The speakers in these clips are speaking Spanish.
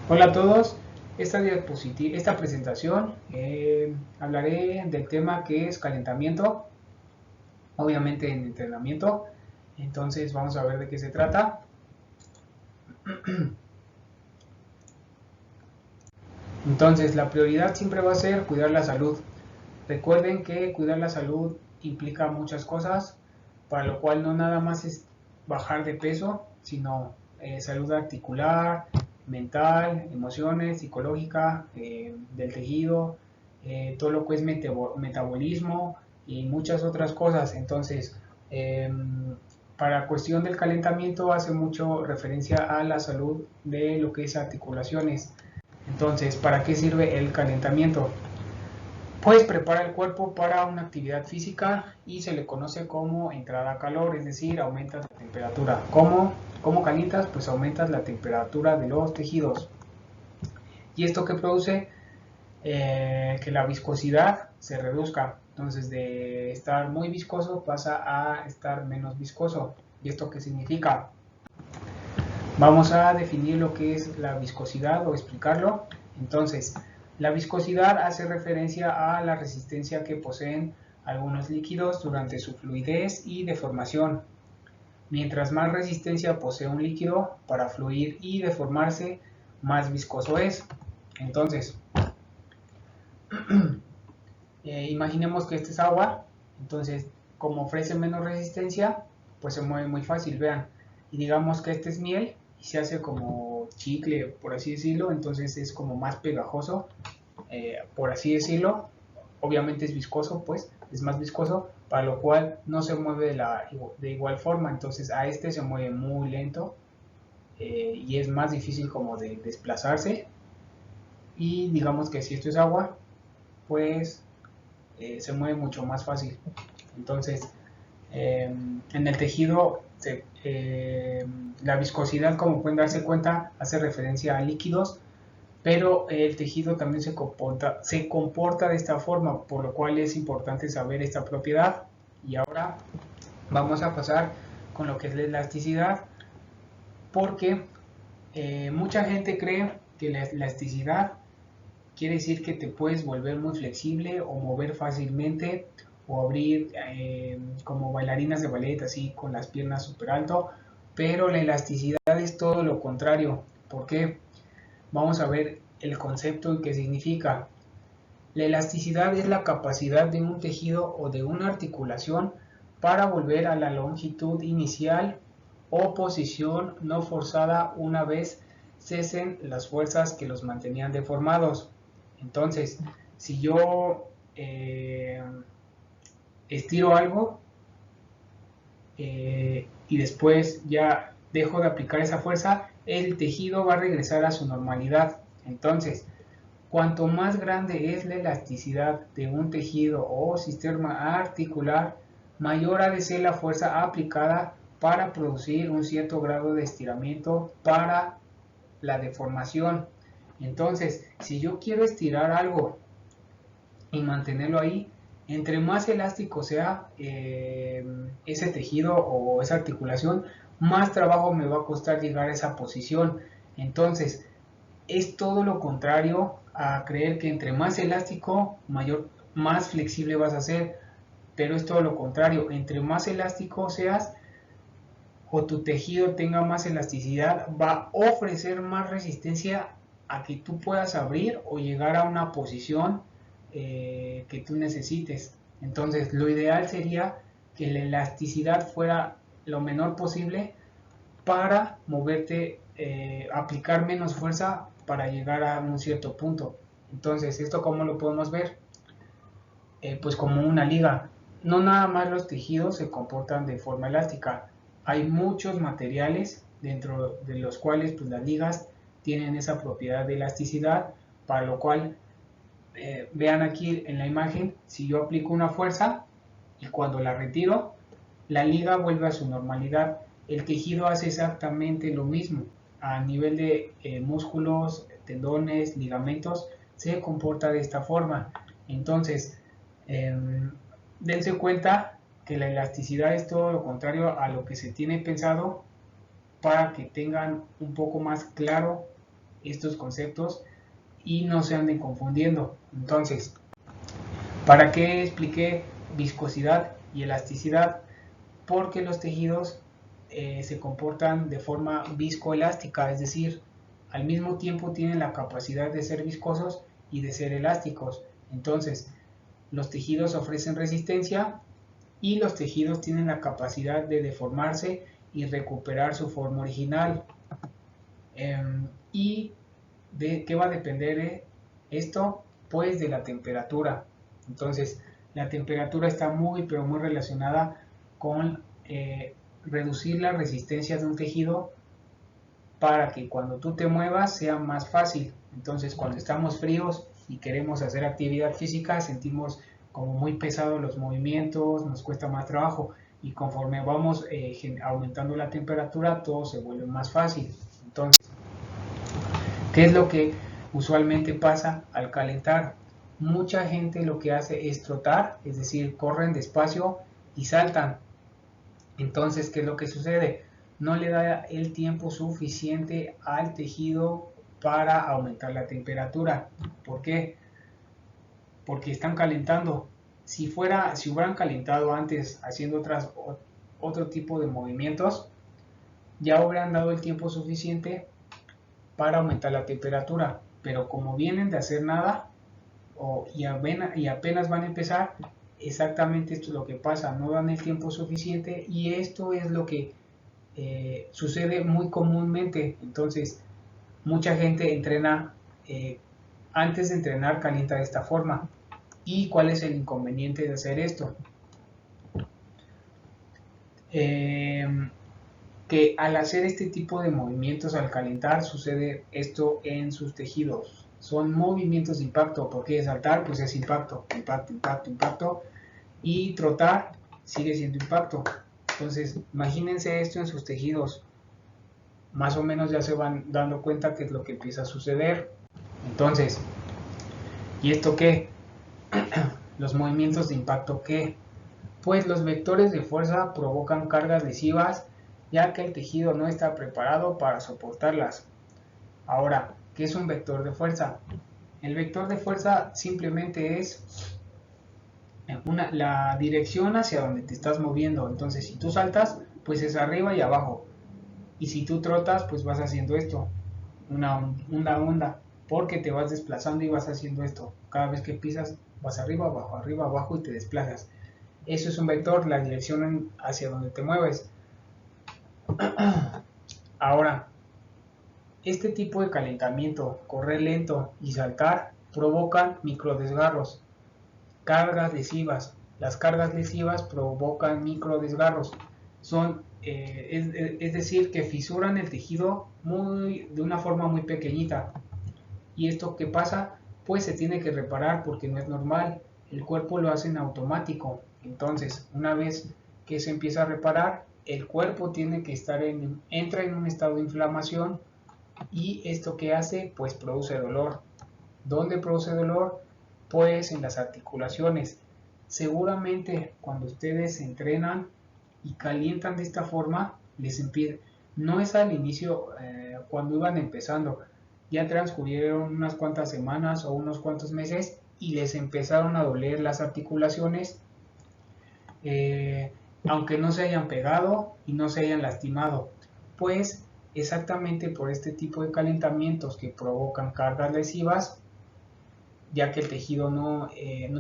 Hola a todos, esta presentación hablaré del tema que es calentamiento, obviamente en entrenamiento. Entonces vamos a ver de qué se trata. Entonces la prioridad siempre va a ser cuidar la salud. Recuerden que cuidar la salud implica muchas cosas, para lo cual no nada más es bajar de peso, sino salud articular, mental, emociones, psicológica, del tejido, todo lo que es metabolismo y muchas otras cosas. Entonces, para cuestión del calentamiento hace mucho referencia a la salud de lo que es articulaciones. Entonces, ¿para qué sirve el calentamiento? Pues prepara el cuerpo para una actividad física y se le conoce como entrada a calor, es decir, aumentas la temperatura. ¿Cómo calientas? Pues aumentas la temperatura de los tejidos. ¿Y esto que produce? Que la viscosidad se reduzca. Entonces, de estar muy viscoso pasa a estar menos viscoso. ¿Y esto qué significa? Vamos a definir lo que es la viscosidad o explicarlo. Entonces, la viscosidad hace referencia a la resistencia que poseen algunos líquidos durante su fluidez y deformación. Mientras más resistencia posee un líquido para fluir y deformarse, más viscoso es. Entonces, imaginemos que este es agua. Entonces, como ofrece menos resistencia, pues se mueve muy fácil, vean. Y digamos que este es miel y se hace como chicle, por así decirlo, entonces es como más pegajoso, por así decirlo. Obviamente es viscoso, pues es más viscoso, para lo cual no se mueve de igual forma. Entonces a este se mueve muy lento, y es más difícil como de desplazarse. Y digamos que si esto es agua, pues se mueve mucho más fácil. Entonces, en el tejido, la viscosidad, como pueden darse cuenta, hace referencia a líquidos, pero el tejido también se comporta de esta forma, por lo cual es importante saber esta propiedad. Y ahora vamos a pasar con lo que es la elasticidad, porque mucha gente cree que la elasticidad quiere decir que te puedes volver muy flexible o mover fácilmente o abrir, como bailarinas de ballet, así con las piernas súper alto, pero la elasticidad es todo lo contrario. ¿Por qué? Vamos a ver el concepto y qué significa. La elasticidad es la capacidad de un tejido o de una articulación para volver a la longitud inicial o posición no forzada una vez cesen las fuerzas que los mantenían deformados. Entonces, si yo estiro algo, y después ya dejo de aplicar esa fuerza, el tejido va a regresar a su normalidad. Entonces, cuanto más grande es la elasticidad de un tejido o sistema articular, mayor ha de ser la fuerza aplicada para producir un cierto grado de estiramiento para la deformación. Entonces, si yo quiero estirar algo y mantenerlo ahí, entre más elástico sea ese tejido o esa articulación, más trabajo me va a costar llegar a esa posición. Entonces, es todo lo contrario a creer que entre más elástico, más flexible vas a ser, pero es todo lo contrario. Entre más elástico seas o tu tejido tenga más elasticidad, va a ofrecer más resistencia a que tú puedas abrir o llegar a una posición que tú necesites. Entonces, lo ideal sería que la elasticidad fuera lo menor posible para moverte, aplicar menos fuerza para llegar a un cierto punto. Entonces, ¿esto cómo lo podemos ver? Pues como una liga. No nada más los tejidos se comportan de forma elástica. Hay muchos materiales dentro de los cuales pues, las ligas tienen esa propiedad de elasticidad, para lo cual, vean aquí en la imagen, si yo aplico una fuerza y cuando la retiro, la liga vuelve a su normalidad. El tejido hace exactamente lo mismo. A nivel de músculos, tendones, ligamentos, se comporta de esta forma. Entonces, eh, dense cuenta que la elasticidad es todo lo contrario a lo que se tiene pensado, para que tengan un poco más claro estos conceptos y no se anden confundiendo. Entonces, ¿para qué expliqué viscosidad y elasticidad? Porque los tejidos se comportan de forma viscoelástica, es decir, al mismo tiempo tienen la capacidad de ser viscosos y de ser elásticos. Entonces, los tejidos ofrecen resistencia y los tejidos tienen la capacidad de deformarse y recuperar su forma original. ¿Y de qué va a depender esto? Pues de la temperatura. Entonces, la temperatura está muy, pero muy relacionada con reducir la resistencia de un tejido para que cuando tú te muevas sea más fácil. Entonces, cuando estamos fríos y queremos hacer actividad física, sentimos como muy pesados los movimientos, nos cuesta más trabajo, y conforme vamos aumentando la temperatura, todo se vuelve más fácil. Entonces, ¿qué es lo que usualmente pasa al calentar? Mucha gente lo que hace es trotar, es decir, corren despacio y saltan. Entonces, ¿qué es lo que sucede? No le da el tiempo suficiente al tejido para aumentar la temperatura. ¿Por qué? Porque están calentando. Si hubieran calentado antes haciendo otro tipo de movimientos, ya hubieran dado el tiempo suficiente para aumentar la temperatura. Pero como vienen de hacer nada y apenas van a empezar, exactamente esto es lo que pasa, no dan el tiempo suficiente, y esto es lo que sucede muy comúnmente. Entonces, mucha gente entrena, antes de entrenar calienta de esta forma. ¿Y cuál es el inconveniente de hacer esto? Que al hacer este tipo de movimientos al calentar sucede esto en sus tejidos. Son movimientos de impacto, porque saltar pues es impacto, impacto, impacto, impacto, y trotar sigue siendo impacto. Entonces, imagínense esto en sus tejidos. Más o menos ya se van dando cuenta que es lo que empieza a suceder. Entonces, ¿y esto qué? Los movimientos de impacto, ¿qué? Pues los vectores de fuerza provocan cargas lesivas, ya que el tejido no está preparado para soportarlas. Ahora, ¿qué es un vector de fuerza? El vector de fuerza simplemente es la dirección hacia donde te estás moviendo. Entonces, si tú saltas, pues es arriba y abajo. Y si tú trotas, pues vas haciendo esto, una onda, porque te vas desplazando y vas haciendo esto. Cada vez que pisas, vas arriba, abajo y te desplazas. Eso es un vector, la dirección hacia donde te mueves. Ahora, este tipo de calentamiento, correr lento y saltar, provocan microdesgarros, cargas lesivas. Las cargas lesivas provocan microdesgarros. Es decir, que fisuran el tejido de una forma muy pequeñita. ¿Y esto qué pasa? Pues se tiene que reparar porque no es normal. El cuerpo lo hace en automático. Entonces, una vez que se empieza a reparar, el cuerpo tiene que entra en un estado de inflamación, y esto que hace, pues produce dolor. ¿Dónde produce dolor? Pues en las articulaciones. Seguramente cuando ustedes se entrenan y calientan de esta forma, no es al inicio, cuando iban empezando, ya transcurrieron unas cuantas semanas o unos cuantos meses y les empezaron a doler las articulaciones, aunque no se hayan pegado y no se hayan lastimado, pues exactamente por este tipo de calentamientos que provocan cargas lesivas, ya que el tejido no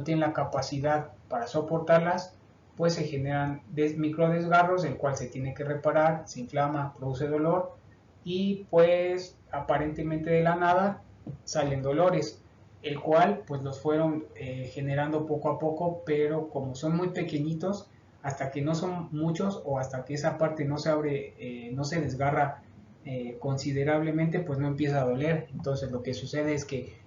tiene la capacidad para soportarlas, pues se generan microdesgarros, el cual se tiene que reparar, se inflama, produce dolor, y pues aparentemente de la nada salen dolores, el cual pues los fueron generando poco a poco, pero como son muy pequeñitos, hasta que no son muchos o hasta que esa parte no se abre, no se desgarra considerablemente, pues no empieza a doler. Entonces lo que sucede es que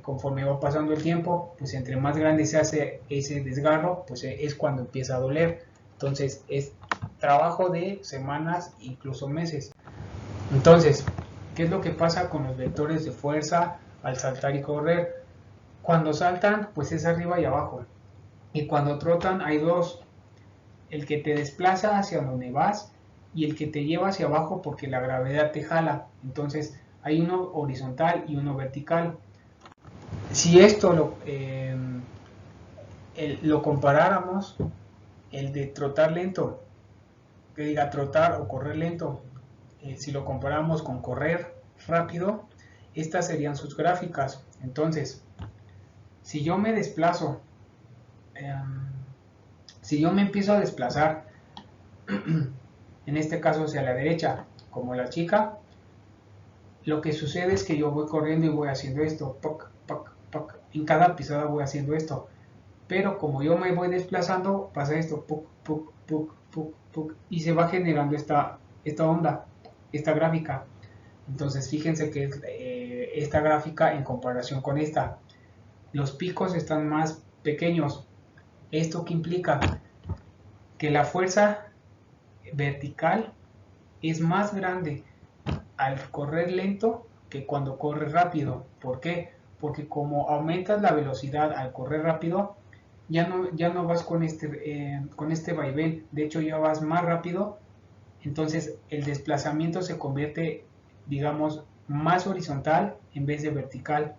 conforme va pasando el tiempo, pues entre más grande se hace ese desgarro, pues es cuando empieza a doler. Entonces es trabajo de semanas, incluso meses. Entonces, ¿qué es lo que pasa con los vectores de fuerza al saltar y correr? Cuando saltan, pues es arriba y abajo. Y cuando trotan hay dos: el que te desplaza hacia donde vas y el que te lleva hacia abajo porque la gravedad te jala. Entonces hay uno horizontal y uno vertical. Si esto lo comparáramos, el de trotar lento, que diga trotar o correr lento, si lo comparamos con correr rápido, estas serían sus gráficas. Entonces, si yo me desplazo, si yo me empiezo a desplazar, en este caso hacia la derecha, como la chica, lo que sucede es que yo voy corriendo y voy haciendo esto, poc, poc, poc. En cada pisada voy haciendo esto, pero como yo me voy desplazando, pasa esto, poc, poc, poc, poc, poc, y se va generando esta onda, esta gráfica. Entonces fíjense que esta gráfica en comparación con esta, los picos están más pequeños. ¿Esto qué implica? Que la fuerza vertical es más grande al correr lento que cuando corres rápido. ¿Por qué? Porque como aumentas la velocidad al correr rápido, ya no vas con este vaivén. De hecho, ya vas más rápido. Entonces, el desplazamiento se convierte, digamos, más horizontal en vez de vertical.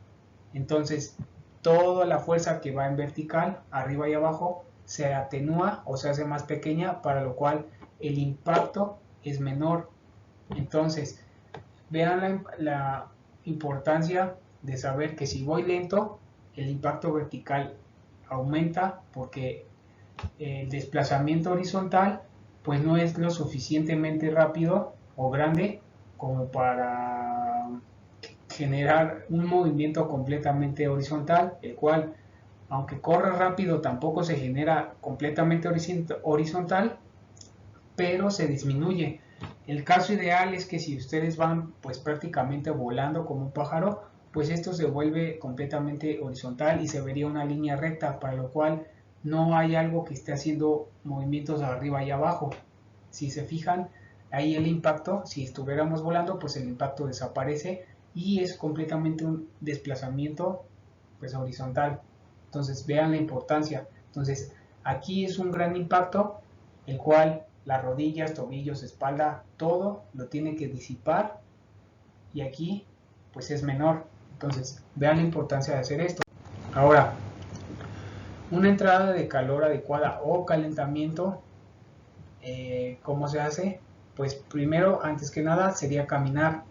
Entonces, toda la fuerza que va en vertical, arriba y abajo, se atenúa o se hace más pequeña, para lo cual el impacto es menor. Entonces, vean la importancia de saber que si voy lento, el impacto vertical aumenta porque el desplazamiento horizontal pues no es lo suficientemente rápido o grande como para generar un movimiento completamente horizontal, el cual, aunque corre rápido, tampoco se genera completamente horizontal, pero se disminuye. El caso ideal es que si ustedes van pues prácticamente volando como un pájaro, pues esto se vuelve completamente horizontal y se vería una línea recta, para lo cual no hay algo que esté haciendo movimientos arriba y abajo. Si se fijan, ahí el impacto, si estuviéramos volando, pues el impacto desaparece y es completamente un desplazamiento pues horizontal. Entonces vean la importancia. Entonces aquí es un gran impacto, el cual las rodillas, tobillos, espalda, todo lo tiene que disipar, y aquí pues es menor. Entonces vean la importancia de hacer esto. Ahora, una entrada de calor adecuada o calentamiento, ¿cómo se hace? Pues primero, antes que nada, sería caminar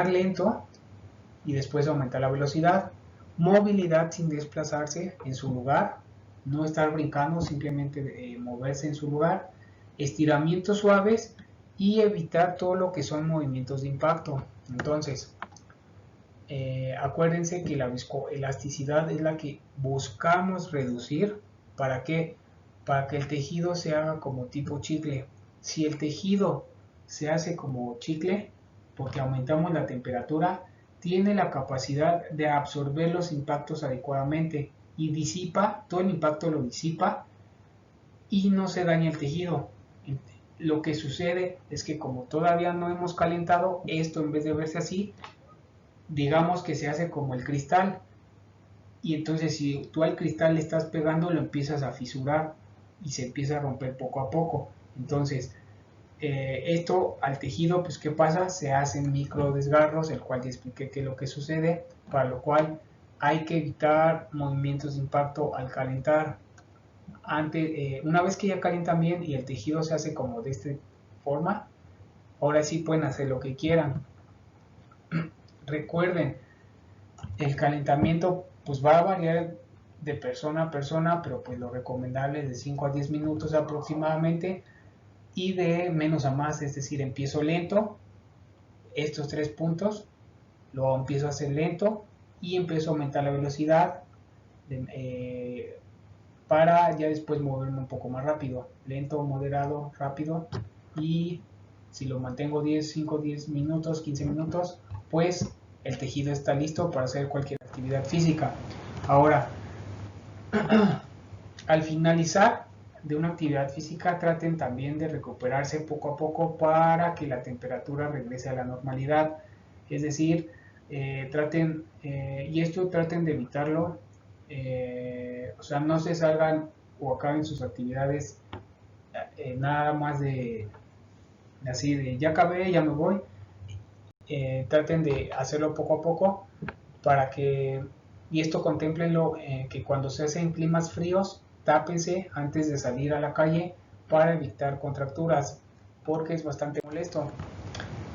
lento y después aumentar la velocidad. Movilidad sin desplazarse en su lugar, no estar brincando, simplemente moverse en su lugar. Estiramientos suaves y evitar todo lo que son movimientos de impacto. Entonces, acuérdense que la viscoelasticidad es la que buscamos reducir. ¿Para qué? Para que el tejido se haga como tipo chicle. Si el tejido se hace como chicle, porque aumentamos la temperatura, tiene la capacidad de absorber los impactos adecuadamente y disipa, todo el impacto lo disipa y no se daña el tejido. Lo que sucede es que como todavía no hemos calentado, esto en vez de verse así, digamos que se hace como el cristal, y entonces si tú al cristal le estás pegando, lo empiezas a fisurar y se empieza a romper poco a poco. Entonces esto al tejido, pues ¿qué pasa? Se hacen micro desgarros, el cual ya expliqué qué es lo que sucede, para lo cual hay que evitar movimientos de impacto al calentar. Una vez que ya calientan bien y el tejido se hace como de esta forma, ahora sí pueden hacer lo que quieran. Recuerden, el calentamiento pues va a variar de persona a persona, pero pues lo recomendable es de 5 a 10 minutos aproximadamente, y de menos a más, es decir, empiezo lento, estos 3 puntos, lo empiezo a hacer lento y empiezo a aumentar la velocidad para ya después moverme un poco más rápido, lento, moderado, rápido, y si lo mantengo 5, 10 minutos, 15 minutos, pues el tejido está listo para hacer cualquier actividad física. Ahora, al finalizar de una actividad física, traten también de recuperarse poco a poco para que la temperatura regrese a la normalidad. Es decir, traten de evitarlo, o sea, no se salgan o acaben sus actividades nada más así de ya acabé, ya me voy. Traten de hacerlo poco a poco para que, y esto contemplenlo, que cuando se hacen climas fríos, tápense antes de salir a la calle para evitar contracturas, porque es bastante molesto.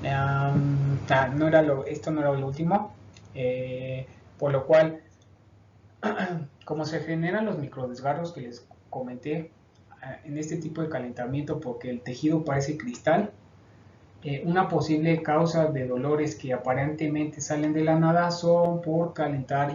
Esto no era lo último, por lo cual, como se generan los microdesgarros que les comenté en este tipo de calentamiento, porque el tejido parece cristal, una posible causa de dolores que aparentemente salen de la nada son por calentar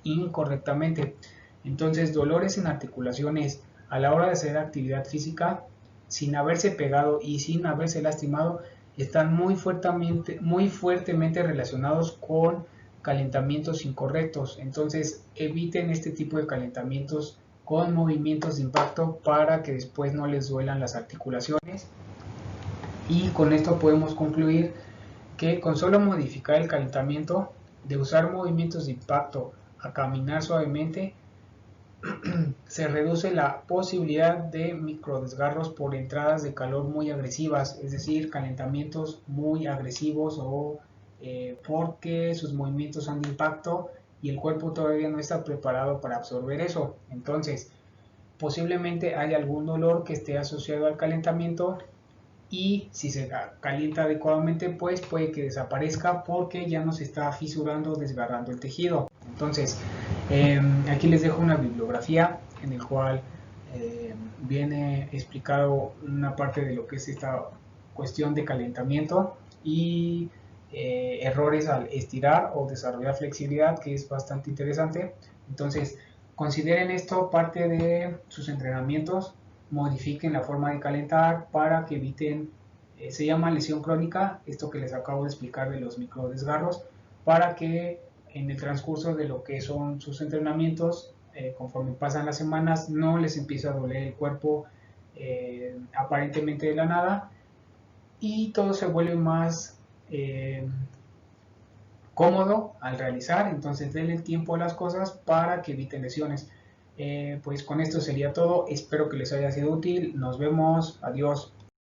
incorrectamente. Entonces, dolores en articulaciones a la hora de hacer actividad física, sin haberse pegado y sin haberse lastimado, están muy fuertemente relacionados con calentamientos incorrectos. Entonces, eviten este tipo de calentamientos con movimientos de impacto para que después no les duelan las articulaciones. Y con esto podemos concluir que con solo modificar el calentamiento, de usar movimientos de impacto a caminar suavemente, se reduce la posibilidad de microdesgarros por entradas de calor muy agresivas, es decir, calentamientos muy agresivos o porque sus movimientos son de impacto y el cuerpo todavía no está preparado para absorber eso. Entonces, posiblemente haya algún dolor que esté asociado al calentamiento, y si se calienta adecuadamente, pues puede que desaparezca porque ya no se está fisurando o desgarrando el tejido. Entonces, aquí les dejo una bibliografía en el cual viene explicado una parte de lo que es esta cuestión de calentamiento y errores al estirar o desarrollar flexibilidad, que es bastante interesante. Entonces, consideren esto parte de sus entrenamientos, modifiquen la forma de calentar para que eviten, se llama lesión crónica, esto que les acabo de explicar de los microdesgarros, para que en el transcurso de lo que son sus entrenamientos, conforme pasan las semanas, no les empieza a doler el cuerpo aparentemente de la nada y todo se vuelve más cómodo al realizar. Entonces denle tiempo a las cosas para que eviten lesiones. Pues con esto sería todo, espero que les haya sido útil, nos vemos, adiós.